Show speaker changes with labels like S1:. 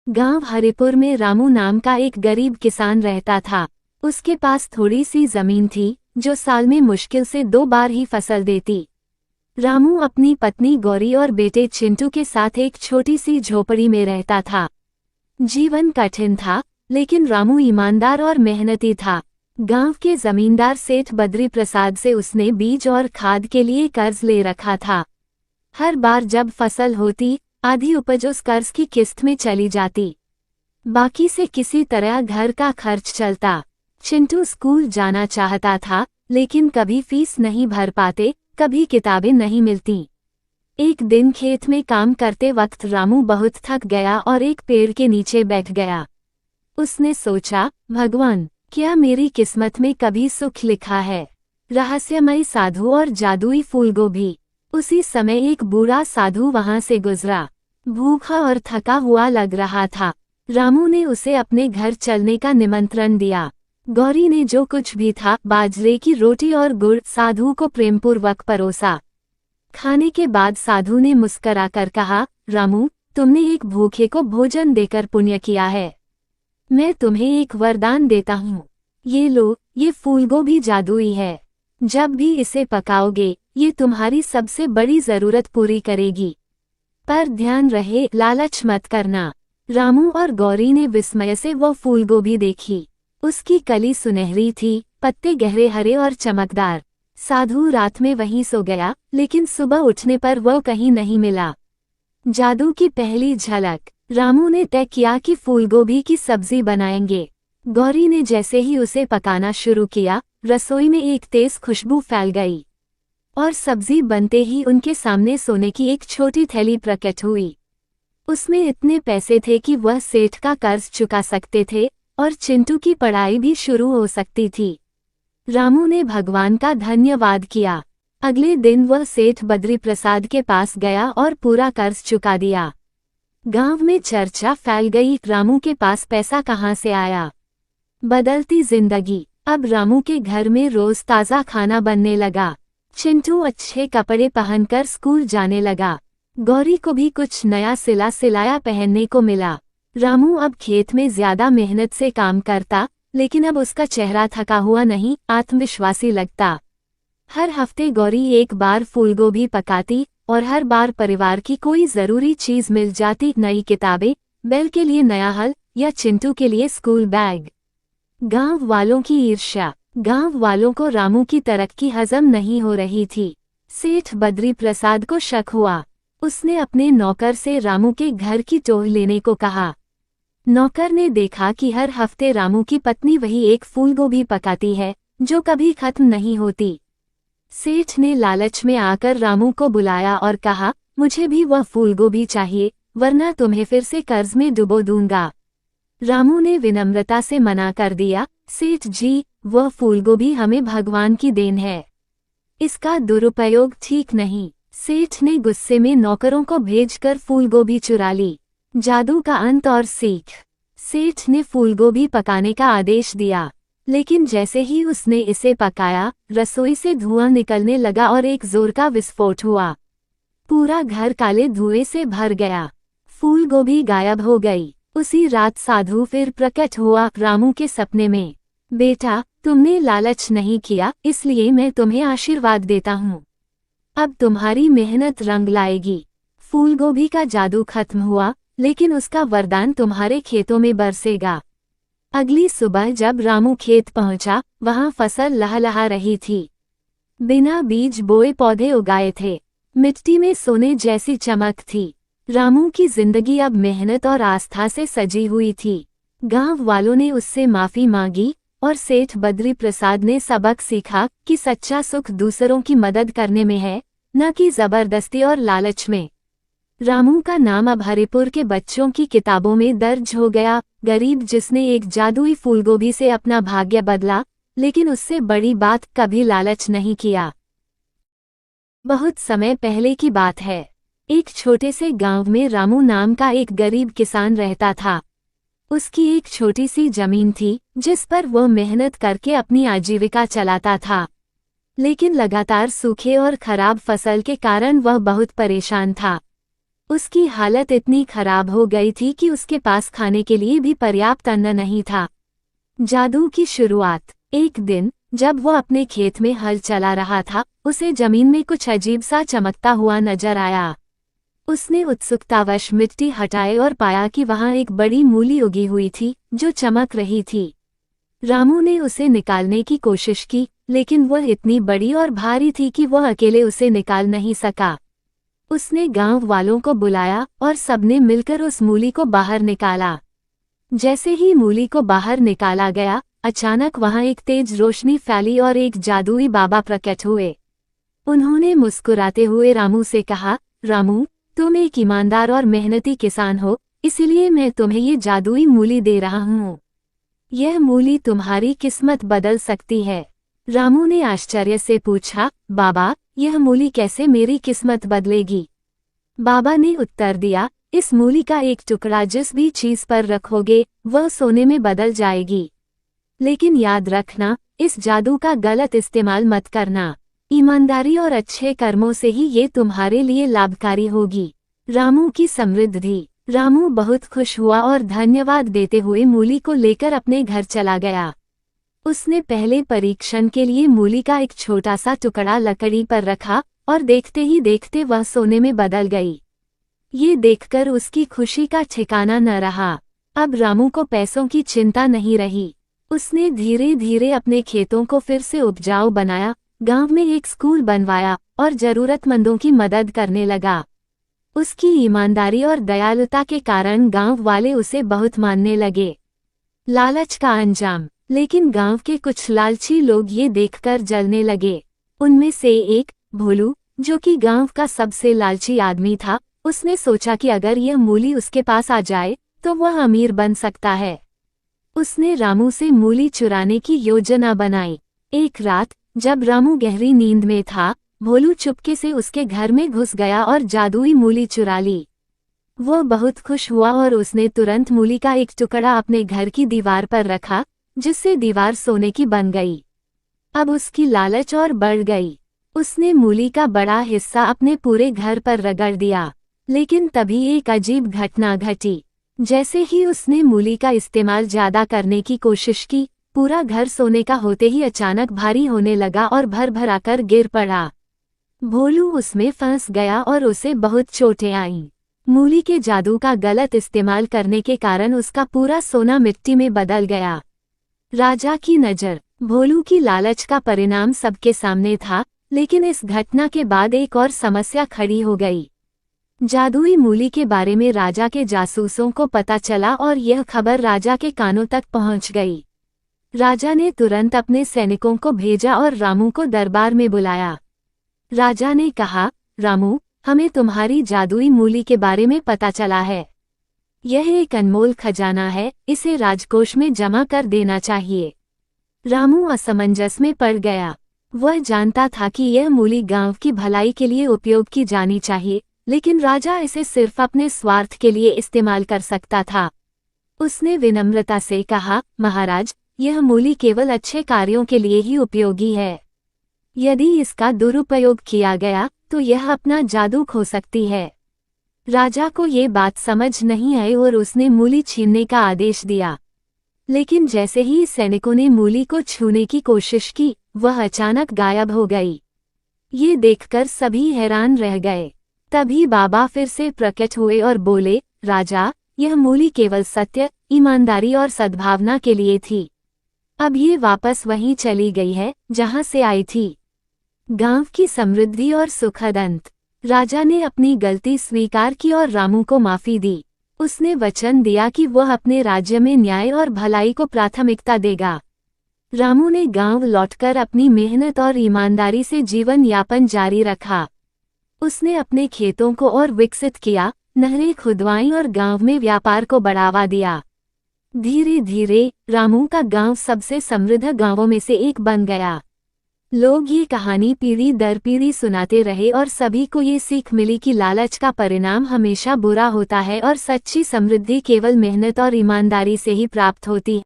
S1: गांव हरिपुर में रामू नाम का एक गरीब किसान रहता था। उसके पास थोड़ी सी जमीन थी जो साल में मुश्किल से 2 बार ही फसल देती। रामू अपनी पत्नी गौरी और बेटे चिंटू के साथ एक छोटी सी झोपड़ी में रहता था। जीवन कठिन था, लेकिन रामू ईमानदार और मेहनती था। गांव के जमींदार सेठ बद्री प्रसाद से उसने बीज और खाद के लिए कर्ज ले रखा था। हर बार जब फसल होती, आधी उपज उस कर्ज की किस्त में चली जाती। बाकी से किसी तरह घर का खर्च चलता। चिंटू स्कूल जाना चाहता था, लेकिन कभी फीस नहीं भर पाते, कभी किताबें नहीं मिलती। एक दिन खेत में काम करते वक्त रामू बहुत थक गया और एक पेड़ के नीचे बैठ गया। उसने सोचा, भगवान, क्या मेरी किस्मत में कभी सुख लिखा है? रहस्यमय साधु और जादुई फूलगोभी। उसी समय एक बूढ़ा साधु वहां से गुजरा। भूखा और थका हुआ लग रहा था। रामू ने उसे अपने घर चलने का निमंत्रण दिया। गौरी ने जो कुछ भी था, बाजरे की रोटी और गुड़, साधु को प्रेमपूर्वक परोसा। खाने के बाद साधु ने मुस्कराकर कहा, रामू, तुमने एक भूखे को भोजन देकर पुण्य किया है। मैं तुम्हें एक वरदान देता हूँ। ये लो, ये फूलगोभी जादुई है। जब भी इसे पकाओगे, ये तुम्हारी सबसे बड़ी जरूरत पूरी करेगी। पर ध्यान रहे, लालच मत करना। रामू और गौरी ने विस्मय से वो फूलगोभी देखी। उसकी कली सुनहरी थी, पत्ते गहरे हरे और चमकदार। साधु रात में वहीं सो गया, लेकिन सुबह उठने पर वह कहीं नहीं मिला। जादू की पहली झलक। रामू ने तय किया कि फूलगोभी की सब्जी बनाएंगे। गौरी ने जैसे ही उसे पकाना शुरू किया, रसोई में एक तेज खुशबू फैल गई और सब्जी बनते ही उनके सामने सोने की एक छोटी थैली प्रकट हुई। उसमें इतने पैसे थे कि वह सेठ का कर्ज चुका सकते थे और चिंटू की पढ़ाई भी शुरू हो सकती थी। रामू ने भगवान का धन्यवाद किया। अगले दिन वह सेठ बद्री प्रसाद के पास गया और पूरा कर्ज चुका दिया। गांव में चर्चा फैल गई, रामू के पास पैसा कहाँ से आया? बदलती जिंदगी। अब रामू के घर में रोज ताज़ा खाना बनने लगा। चिंटू अच्छे कपड़े पहनकर स्कूल जाने लगा। गौरी को भी कुछ नया सिलाया पहनने को मिला। रामू अब खेत में ज्यादा मेहनत से काम करता, लेकिन अब उसका चेहरा थका हुआ नहीं, आत्मविश्वासी लगता। हर हफ्ते गौरी एक बार फूलगोभी पकाती और हर बार परिवार की कोई जरूरी चीज मिल जाती, नई किताबें, बैल के लिए नया हल या चिंटू के लिए स्कूल बैग। गांव वालों की ईर्ष्या। गांव वालों को रामू की तरक्की हजम नहीं हो रही थी। सेठ बद्री प्रसाद को शक हुआ। उसने अपने नौकर से रामू के घर की टोह लेने को कहा। नौकर ने देखा कि हर हफ्ते रामू की पत्नी वही एक फूलगोभी पकाती है, जो कभी खत्म नहीं होती। सेठ ने लालच में आकर रामू को बुलाया और कहा, मुझे भी वह फूलगोभी चाहिए, वरना तुम्हें फिर से कर्ज में डुबो दूंगा। रामू ने विनम्रता से मना कर दिया, सेठ जी, वह फूलगोभी हमें भगवान की देन है। इसका दुरुपयोग ठीक नहीं। सेठ ने गुस्से में नौकरों को भेजकर फूलगोभी चुरा ली। जादू का अंत और सीख। सेठ ने फूलगोभी पकाने का आदेश दिया, लेकिन जैसे ही उसने इसे पकाया, रसोई से धुआं निकलने लगा और एक जोर का विस्फोट हुआ। पूरा घर काले धुएं से भर गया। फूलगोभी गायब हो गई। उसी रात साधु फिर प्रकट हुआ रामू के सपने में। बेटा, तुमने लालच नहीं किया, इसलिए मैं तुम्हें आशीर्वाद देता हूँ। अब तुम्हारी मेहनत रंग लाएगी। फूलगोभी का जादू खत्म हुआ, लेकिन उसका वरदान तुम्हारे खेतों में बरसेगा। अगली सुबह जब रामू खेत पहुंचा, वहां फसल लहलहा रही थी। बिना बीज बोए पौधे उगाए थे। मिट्टी में सोने जैसी चमक थी। रामू की जिंदगी अब मेहनत और आस्था से सजी हुई थी। गांव वालों ने उससे माफी मांगी और सेठ बद्री प्रसाद ने सबक सीखा कि सच्चा सुख दूसरों की मदद करने में है, न कि जबरदस्ती और लालच में। रामू का नाम अब हरिपुर के बच्चों की किताबों में दर्ज हो गया। गरीब जिसने एक जादुई फूलगोभी से अपना भाग्य बदला, लेकिन उससे बड़ी बात, कभी लालच नहीं किया। बहुत समय पहले की बात है। एक छोटे से गांव में रामू नाम का एक गरीब किसान रहता था। उसकी एक छोटी सी जमीन थी, जिस पर वह मेहनत करके अपनी आजीविका चलाता था। लेकिन लगातार सूखे और खराब फसल के कारण वह बहुत परेशान था। उसकी हालत इतनी खराब हो गई थी कि उसके पास खाने के लिए भी पर्याप्त अन्न नहीं था। जादू की शुरुआत। एक दिन जब वो अपने खेत में हल चला रहा था, उसे जमीन में कुछ अजीब सा चमकता हुआ नजर आया। उसने उत्सुकतावश मिट्टी हटाई और पाया कि वहां एक बड़ी मूली उगी हुई थी जो चमक रही थी। रामू ने उसे निकालने की कोशिश की, लेकिन वह इतनी बड़ी और भारी थी कि वह अकेले उसे निकाल नहीं सका। उसने गांव वालों को बुलाया और सबने मिलकर उस मूली को बाहर निकाला। जैसे ही मूली को बाहर निकाला गया, अचानक वहां एक तेज रोशनी फैली और एक जादुई बाबा प्रकट हुए। उन्होंने मुस्कुराते हुए रामू से कहा, रामू, तुम एक ईमानदार और मेहनती किसान हो, इसलिए मैं तुम्हें ये जादुई मूली दे रहा हूँ। यह मूली तुम्हारी किस्मत बदल सकती है। रामू ने आश्चर्य से पूछा, बाबा, यह मूली कैसे मेरी किस्मत बदलेगी? बाबा ने उत्तर दिया, इस मूली का एक टुकड़ा जिस भी चीज पर रखोगे वह सोने में बदल जाएगी। लेकिन याद रखना, इस जादू का गलत इस्तेमाल मत करना। ईमानदारी और अच्छे कर्मों से ही ये तुम्हारे लिए लाभकारी होगी। रामू की समृद्धि। रामू बहुत खुश हुआ और धन्यवाद देते हुए मूली को लेकर अपने घर चला गया। उसने पहले परीक्षण के लिए मूली का एक छोटा सा टुकड़ा लकड़ी पर रखा और देखते ही देखते वह सोने में बदल गई। ये देखकर उसकी खुशी का ठिकाना न रहा। अब रामू को पैसों की चिंता नहीं रही। उसने धीरे धीरे अपने खेतों को फिर से उपजाऊ बनाया, गांव में एक स्कूल बनवाया और जरूरतमंदों की मदद करने लगा। उसकी ईमानदारी और दयालुता के कारण गांव वाले उसे बहुत मानने लगे। लालच का अंजाम। लेकिन गांव के कुछ लालची लोग ये देखकर जलने लगे। उनमें से एक, भोलू, जो कि गांव का सबसे लालची आदमी था, उसने सोचा कि अगर यह मूली उसके पास आ जाए तो वह अमीर बन सकता है। उसने रामू से मूली चुराने की योजना बनाई। एक रात जब रामू गहरी नींद में था, भोलू चुपके से उसके घर में घुस गया और जादुई मूली चुरा ली। वो बहुत खुश हुआ और उसने तुरंत मूली का एक टुकड़ा अपने घर की दीवार पर रखा, जिससे दीवार सोने की बन गई। अब उसकी लालच और बढ़ गई। उसने मूली का बड़ा हिस्सा अपने पूरे घर पर रगड़ दिया। लेकिन तभी एक अजीब घटना घटी। जैसे ही उसने मूली का इस्तेमाल ज्यादा करने की कोशिश की, पूरा घर सोने का होते ही अचानक भारी होने लगा और भर भर आकर गिर पड़ा। भोलू उसमें फंस गया और उसे बहुत चोटें आईं। मूली के जादू का गलत इस्तेमाल करने के कारण उसका पूरा सोना मिट्टी में बदल गया। राजा की नज़र। भोलू की लालच का परिणाम सबके सामने था, लेकिन इस घटना के बाद एक और समस्या खड़ी हो गई। जादुई मूली के बारे में राजा के जासूसों को पता चला और यह खबर राजा के कानों तक पहुंच गई। राजा ने तुरंत अपने सैनिकों को भेजा और रामू को दरबार में बुलाया। राजा ने कहा, रामू, हमें तुम्हारी जादुई मूली के बारे में पता चला है। यह एक अनमोल खजाना है, इसे राजकोष में जमा कर देना चाहिए। रामू असमंजस में पड़ गया। वह जानता था कि यह मूली गांव की भलाई के लिए उपयोग की जानी चाहिए, लेकिन राजा इसे सिर्फ अपने स्वार्थ के लिए इस्तेमाल कर सकता था। उसने विनम्रता से कहा, महाराज, यह मूली केवल अच्छे कार्यों के लिए ही उपयोगी है। यदि इसका दुरुपयोग किया गया तो यह अपना जादू खो सकती है। राजा को ये बात समझ नहीं आई और उसने मूली छीनने का आदेश दिया। लेकिन जैसे ही सैनिकों ने मूली को छूने की कोशिश की, वह अचानक गायब हो गई। ये देखकर सभी हैरान रह गए। तभी बाबा फिर से प्रकट हुए और बोले, राजा, यह मूली केवल सत्य, ईमानदारी और सद्भावना के लिए थी। अब ये वापस वहीं चली गई है जहां से आई थी। गांव की समृद्धि और सुखद अंत। राजा ने अपनी गलती स्वीकार की और रामू को माफी दी। उसने वचन दिया कि वह अपने राज्य में न्याय और भलाई को प्राथमिकता देगा। रामू ने गांव लौटकर अपनी मेहनत और ईमानदारी से जीवन यापन जारी रखा। उसने अपने खेतों को और विकसित किया, नहरें खुदवाईं और गांव में व्यापार को बढ़ावा दिया। धीरे धीरे रामू का गांव सबसे समृद्ध गांवों में से एक बन गया। लोग ये कहानी पीढ़ी दर पीढ़ी सुनाते रहे और सभी को ये सीख मिली कि लालच का परिणाम हमेशा बुरा होता है और सच्ची समृद्धि केवल मेहनत और ईमानदारी से ही प्राप्त होती है।